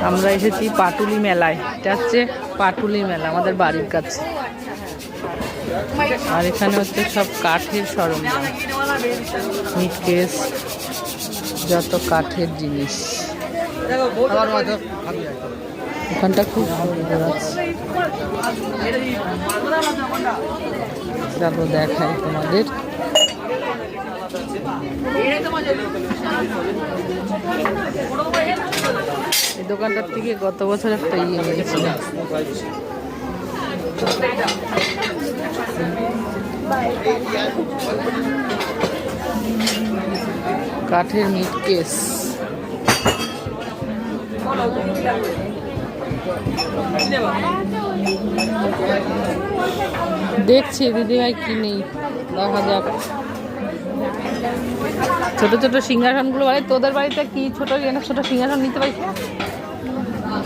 আমরা এসেছি পাটুলি মেলায়। এটা হচ্ছে পাটুলি মেলা আমাদের বাড়ির কাছে। আর এখানে হচ্ছে সব কাঠের সরঞ্জাম, মিটকেস, যত কাঠের জিনিস। এখানটা খুব সুন্দর আছে, দেখো দেখাই তোমাদের। এই দোকানটার থেকে গত বছর একটা ইয়ে নিয়েছিলাম, কাঠের মিটকেস। দেখছি দিদিভাই কি নেই, দেখা যাক। ছোট ছোট সিংহাসনগুলো বাড়ি, তোদের বাড়িতে কি ছোট ছোট সিংহাসন নিতে পারিস না?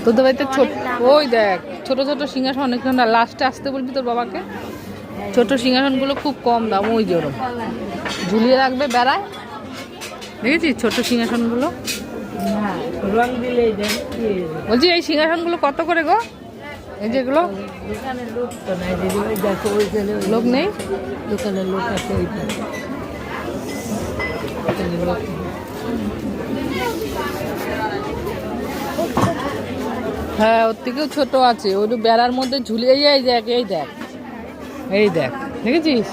তোদের বাড়িতে ছোট, ওই দেখ ছোট ছোট সিংহাসন অনেকক্ষণ। লাস্টে আসতে বলবি তোর বাবাকে। ছোট সিংহাসনগুলো খুব কম দাম, ওই জোর ঝুলিয়ে রাখবে বেড়ায়। দেখেছিস ছোট সিংহাসনগুলো? বলছি এই সিংহাসনগুলো কত করে গো? এই যেগুলো লোক নেই, দোকানের লোক আছে। হ্যাঁ, ওর থেকেও ছোট আছে, ওই বেড়ার মধ্যে ঝুলিয়ে যায়। দেখ এই দেখ, এই দেখ, দেখেছিস?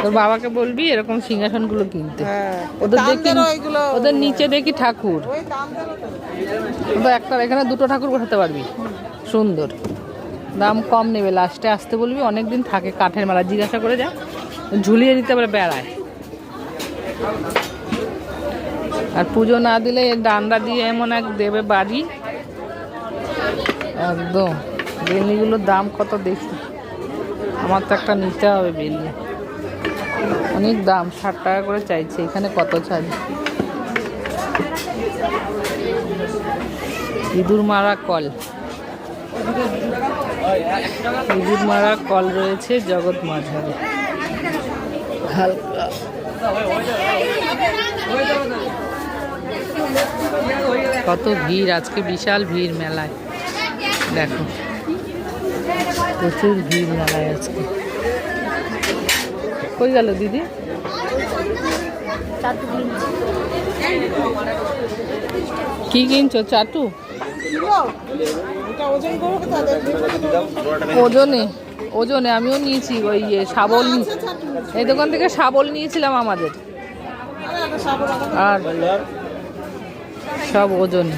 তোর বাবাকে বলবি এরকম সিংহাসনগুলো কিনতে। ওদের দেখি, ওদের নিচে দেখি ঠাকুর, একটা এখানে দুটো ঠাকুর বসাতে পারবি, সুন্দর। দাম কম নেবে, লাস্টে আসতে বলবি, অনেকদিন থাকে। কাঠের মেলা জিজ্ঞাসা করে যা, ঝুলিয়ে দিতে পারে বেড়ায়। আর পুজো না দিলে ডান্ডা দিয়ে এমন এক দেবে বাড়ি, একদম। বেলনিগুলোর দাম কত দেখি, আমার তো একটা নিতে হবে বেলনি, অনেক দাম, 60 টাকা করে চাইছে। এখানে কত ছাড়? ইঁদুর মারা কল, ইঁদুর মারা কল রয়েছে জগৎ মাঝারে। হালকা কত ভিড় আজকে, বিশাল ভিড় মেলায়। দেখো প্রচুর ভিড় মেলায় আজকে। কই গেল দিদি? কি কিনছো? চাটু? ওজনে, ওজনে আমিও নিয়েছি। ওই শাবল, এই দোকান থেকে শাবল নিয়েছিলাম আমাদের, আর সব ওজনে।